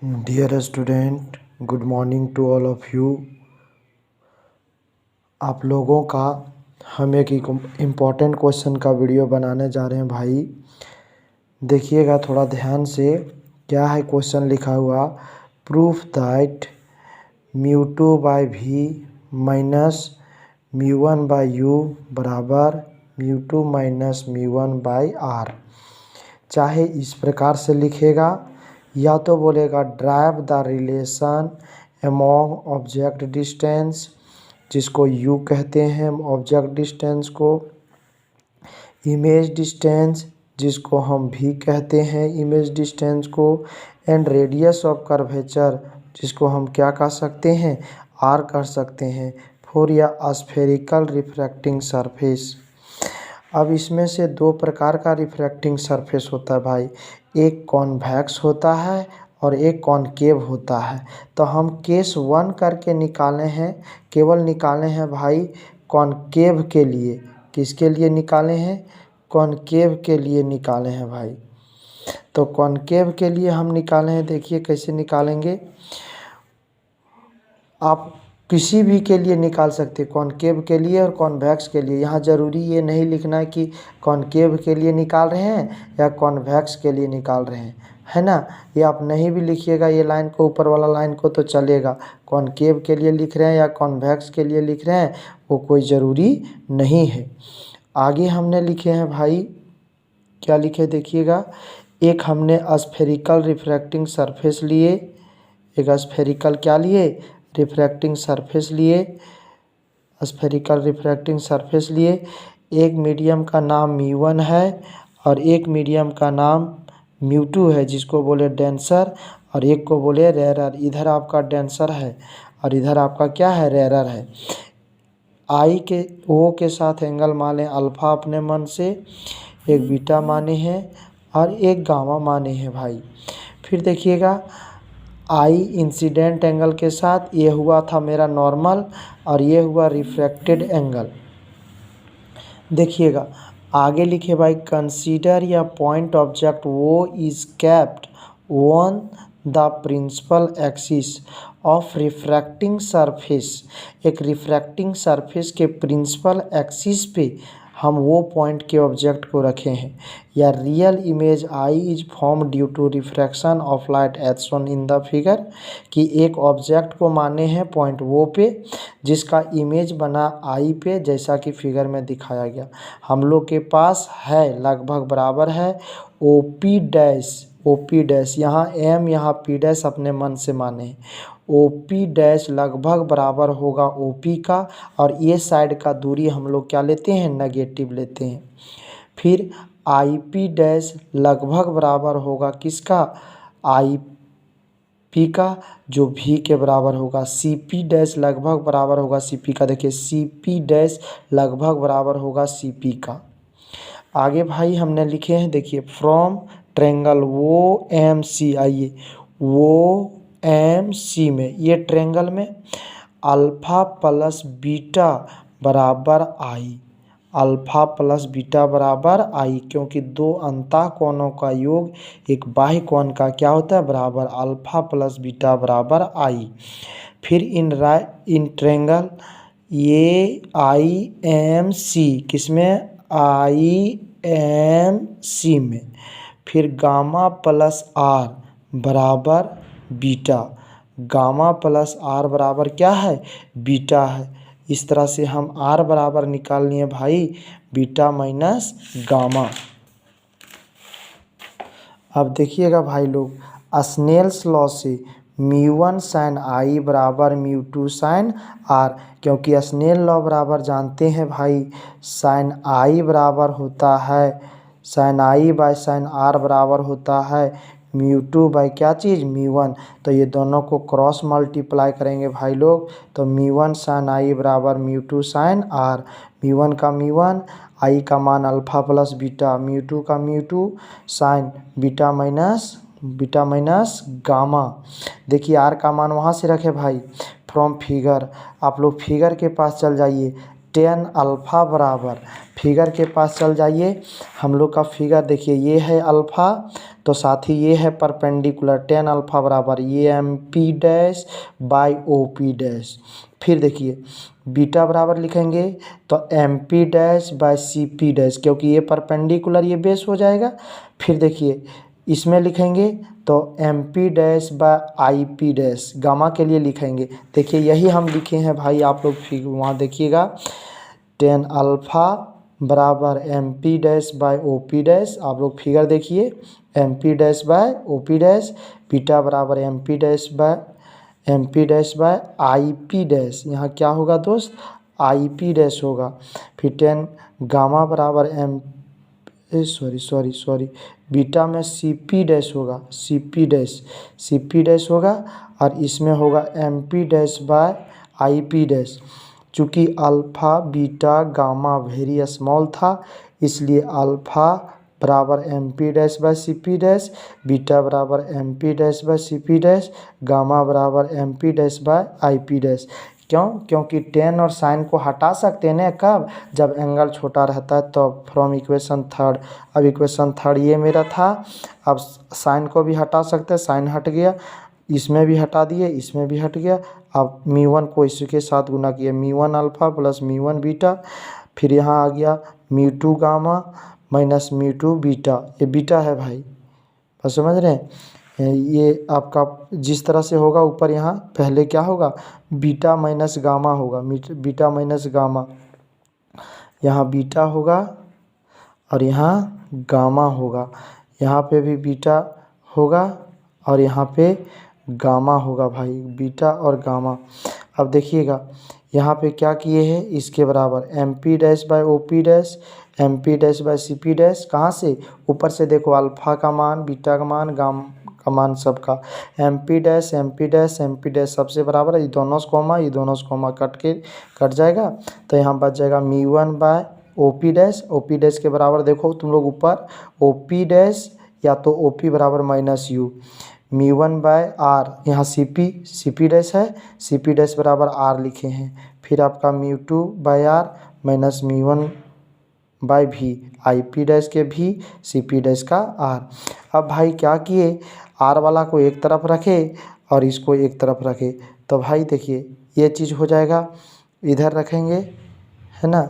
Dear student, good morning to all of you. आप लोगों का हम एक इम्पॉर्टेंट क्वेश्चन का वीडियो बनाने जा रहे हैं भाई। देखिएगा थोड़ा ध्यान से। क्या है क्वेश्चन लिखा हुआ, प्रूफ दैट म्यू2 बाई वी माइनस म्यू1 बाई यू बराबर म्यू2 माइनस म्यू1 बाई आर। चाहे इस प्रकार से लिखेगा या तो बोलेगा derive the relation among object distance, जिसको u कहते हैं ऑब्जेक्ट डिस्टेंस को, इमेज डिस्टेंस जिसको हम v कहते हैं इमेज डिस्टेंस को, एंड रेडियस ऑफ कर्वेचर जिसको हम क्या कह सकते हैं r कह सकते हैं, फॉर या स्फेरिकल रिफ्रैक्टिंग सरफेस। अब इसमें से दो प्रकार का रिफ्रैक्टिंग सरफेस होता है भाई, एक कॉन्वेक्स होता है और एक कॉनकेव होता है। तो हम केस 1 करके निकाले हैं, केवल निकाले हैं भाई कॉनकेव के लिए। किसके लिए निकाले हैं? कॉनकेव के लिए निकाले हैं भाई। तो कॉनकेव के लिए हम निकाले हैं, देखिए कैसे निकालेंगे। आप किसी भी के लिए निकाल सकते हैं, कॉनकेव के लिए और कॉन्वेक्स के लिए। यहाँ ज़रूरी ये नहीं लिखना है कि कॉनकेव के लिए निकाल रहे हैं या कॉन्वेक्स के लिए निकाल रहे हैं, है ना। ये आप नहीं भी लिखिएगा ये लाइन को, ऊपर वाला लाइन को, तो चलेगा। कॉनकेव के लिए लिख रहे हैं या कॉन्वेक्स के लिए लिख रहे हैं वो कोई ज़रूरी नहीं है। आगे हमने लिखे हैं भाई, क्या लिखे देखिएगा। एक हमने स्फेरिकल रिफ्रैक्टिंग सरफेस लिए, एक स्फेरिकल क्या लिए, रिफ्रैक्टिंग सरफेस लिए, स्फेरिकल रिफ्रैक्टिंग सरफेस लिए। एक मीडियम का नाम म्यू1 है और एक मीडियम का नाम म्यू2 है, जिसको बोले डेंसर और एक को बोले रेरर। इधर आपका डेंसर है और इधर आपका क्या है, रेरर है। आई के ओ के साथ एंगल माने अल्फ़ा अपने मन से, एक बीटा माने हैं और एक गामा माने हैं भाई। फिर देखिएगा आई इंसिडेंट एंगल के साथ, ये हुआ था मेरा नॉर्मल और ये हुआ रिफ्रैक्टेड एंगल। देखिएगा आगे लिखे भाई, कंसीडर या पॉइंट ऑब्जेक्ट वो is kept on the principal axis of refracting surface. एक रिफ्रैक्टिंग सरफेस के प्रिंसिपल एक्सिस पे हम वो पॉइंट के ऑब्जेक्ट को रखे हैं। या real image I is formed due to refraction of light as shown in the figure, कि एक ऑब्जेक्ट को माने हैं पॉइंट वो पे जिसका इमेज बना आई पे, जैसा कि फिगर में दिखाया गया। हम लोग के पास है लगभग बराबर है ओ पी डैश, यहाँ एम यहाँ पी डैश अपने मन से माने हैं। ओ पी डैश लगभग बराबर होगा ओ पी का, और ये साइड का दूरी हम लोग क्या लेते हैं, नेगेटिव लेते हैं। फिर आई पी डैश लगभग बराबर होगा किसका, आई पी का, जो भी के बराबर होगा। सी पी डैश लगभग बराबर होगा सी पी का। देखिए सी पी डैश लगभग बराबर होगा सी पी का। आगे भाई हमने लिखे हैं, देखिए फ्रॉम ट्रेंगल वो एम सी, आइए वो एम सी में, ये ट्रेंगल में अल्फ़ा प्लस बीटा बराबर आई, अल्फ़ा प्लस बीटा बराबर आई, क्योंकि दो अंतः कोणों का योग एक बाह्य कोण का क्या होता है, बराबर, अल्फ़ा प्लस बीटा बराबर आई। फिर इन ट्रेंगल ये आई एम सी, किसमें, आई एम सी में। फिर गामा प्लस आर बराबर बीटा, गामा प्लस आर बराबर क्या है, बीटा है। इस तरह से हम आर बराबर निकाल लिए भाई बीटा माइनस गामा। अब देखिएगा भाई लोग, स्नेल्स लॉ से म्यू1 साइन आई बराबर म्यू2 साइन आर, क्योंकि स्नेल लॉ बराबर जानते हैं भाई साइन आई बराबर होता है, sine i by sine r बराबर होता है म्यू2 बाई क्या चीज़, म्यू1। तो ये दोनों को क्रॉस मल्टीप्लाई करेंगे भाई लोग, तो म्यू1 साइन आई बराबर म्यू2 साइन आर। म्यू1 का म्यू1, आई का मान अल्फ़ा प्लस बीटा, म्यू2 का म्यू2 साइन बीटा माइनस गामा। देखिए आर का मान वहाँ से रखे भाई, फ्रॉम फिगर। आप लोग फिगर के पास चल जाइए, टेन अल्फ़ा बराबर, फिगर के पास चल जाइए। हम लोग का फिगर देखिए, ये है अल्फ़ा, तो साथ ही ये है परपेंडिकुलर, टेन अल्फा बराबर ये M P dash by O P dash. फिर देखिए बीटा बराबर लिखेंगे तो M P dash by C P dash, क्योंकि ये परपेंडिकुलर ये बेस हो जाएगा। फिर देखिए इसमें लिखेंगे तो M P dash by I P dash, gamma के लिए लिखेंगे। देखिए यही हम लिखे हैं भाई, आप लोग फिर वहाँ देखिएगा, टेन अल्फ़ा बराबर M P dash by O P dash. आप लोग फिगर देखिए, M P dash by O P dash, beta बराबर M P dash by I P dash. यहाँ क्या होगा दोस्त, आई पी डैश होगा। फिर टेन गामा बराबर सॉरी बीटा में सी पी डैश होगा, सी पी डैश होगा, और इसमें होगा M P dash by I P dash. चूँकि alpha beta gamma very small था, इसलिए अल्फ़ा बराबर M P dash by C P dash, beta बराबर M P dash by C P dash, gamma बराबर M P dash by I P dash. क्यों? क्योंकि ten और sign को हटा सकते हैं ना, कब? जब एंगल छोटा रहता है तो फ्रॉम इक्वेशन थर्ड। अब इक्वेशन थर्ड ये मेरा था, अब साइन को भी हटा सकते हैं, साइन हट गया, इसमें भी हटा दिए, इसमें भी हट गया। अब मी वन को इसके साथ गुना किया, mu one alpha plus mu one beta, फिर यहाँ आ गया mu two gamma minus mu two beta. ये बीटा है भाई, बस समझ रहे हैं? ये आपका जिस तरह से होगा ऊपर, यहाँ पहले क्या होगा, बीटा माइनस गामा होगा, बीटा माइनस गामा, यहाँ बीटा होगा और यहाँ गामा होगा, यहाँ पे भी बीटा होगा और यहाँ पे गामा होगा भाई, बीटा और गामा। अब देखिएगा यहाँ पे क्या किए हैं, इसके बराबर M P dash by O P dash, M P dash by C P dash. कहाँ से? ऊपर से देखो, अल्फ़ा का मान, बीटा का मान, गामा का मान सबका, M P dash M P dash M P dash सबसे बराबर है, ये दोनों से कॉमा कट जाएगा, तो यहाँ बच जाएगा मी one by O P dash के बराबर देखो तुम लोग ऊपर, ओ पी डैश या तो ओ पी बराबर minus u, mu one by r, यहाँ सी पी डैश है, सी पी डैश बराबर आर लिखे हैं। फिर आपका mu two by are minus mu one by भी, आई पी डैश के भी, सी पी डैश का आर। अब भाई क्या किए, आर वाला को एक तरफ रखे और इसको एक तरफ रखे, तो भाई देखिए ये चीज़ हो जाएगा, इधर रखेंगे है ना,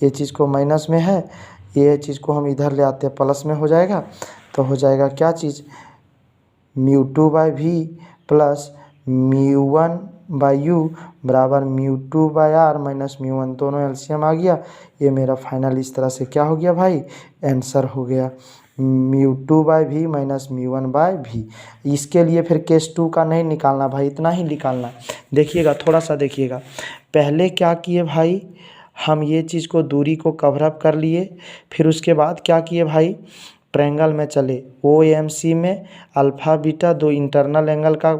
ये चीज़ को माइनस में है, ये चीज़ को हम इधर ले आते हैं प्लस में हो जाएगा, तो हो जाएगा क्या चीज़, म्यू टू बाय भी plus mu one by U बराबर mu two by are minus mu one, दोनों एलसीएम आ गया। ये मेरा फाइनल इस तरह से क्या हो गया भाई, आंसर हो गया म्यू टू बाय भी माइनस म्यू वन बाय भी। इसके लिए फिर केस टू का नहीं निकालना भाई, इतना ही निकालना। देखिएगा थोड़ा सा देखिएगा, पहले क्या किए भाई, हम ये चीज़ को दूरी को कवर अप कर लिए, फिर उसके बाद क्या किए भाई, ट्रायंगल में चले, ओ एम सी में अल्फ़ा बीटा दो इंटरनल एंगल का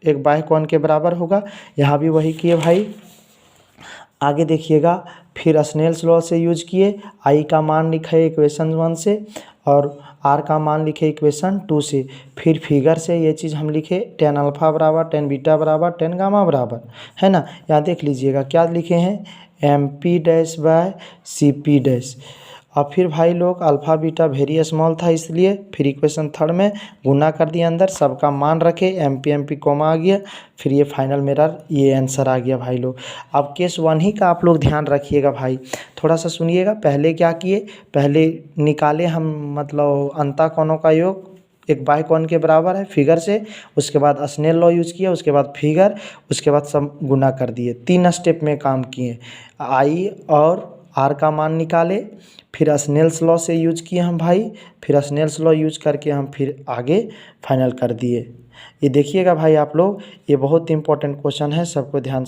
एक बाह्य कोण के बराबर होगा, यहाँ भी वही किए भाई। आगे देखिएगा, फिर स्नेल्स लॉ से यूज किए, आई का मान लिखे इक्वेशन 1 से और आर का मान लिखे इक्वेशन 2 से, फिर फिगर से ये चीज़ हम लिखे, टेन अल्फ़ा बराबर टेन बीटा बराबर टेन गामा बराबर, है ना। यहाँ देख लीजिएगा क्या लिखे हैं, M P dash by C P dash. और फिर भाई लोग अल्फ़ा बीटा वेरी स्मॉल था, इसलिए फिर इक्वेशन थर्ड में गुना कर दिया, अंदर सबका मान रखे, एम पी कॉमा आ गया, फिर ये फाइनल मेरा ये आंसर आ गया भाई लोग। अब केस वन ही का आप लोग ध्यान रखिएगा भाई, थोड़ा सा सुनिएगा। पहले क्या किए, पहले निकाले हम मतलब अंतः कोणों का योग एक बाह्य कोण के बराबर है फिगर से, उसके बाद स्नेल लॉ यूज किया, उसके बाद फिगर, उसके बाद सब गुना कर दिए, 3 स्टेप में काम किए। आई और आर का मान निकाले, फिर स्नेल्स लॉ से यूज किए हम भाई, फिर स्नेल्स लॉ यूज करके हम फिर आगे फाइनल कर दिए। ये देखिएगा भाई आप लोग, ये बहुत इंपॉर्टेंट क्वेश्चन है, सबको ध्यान से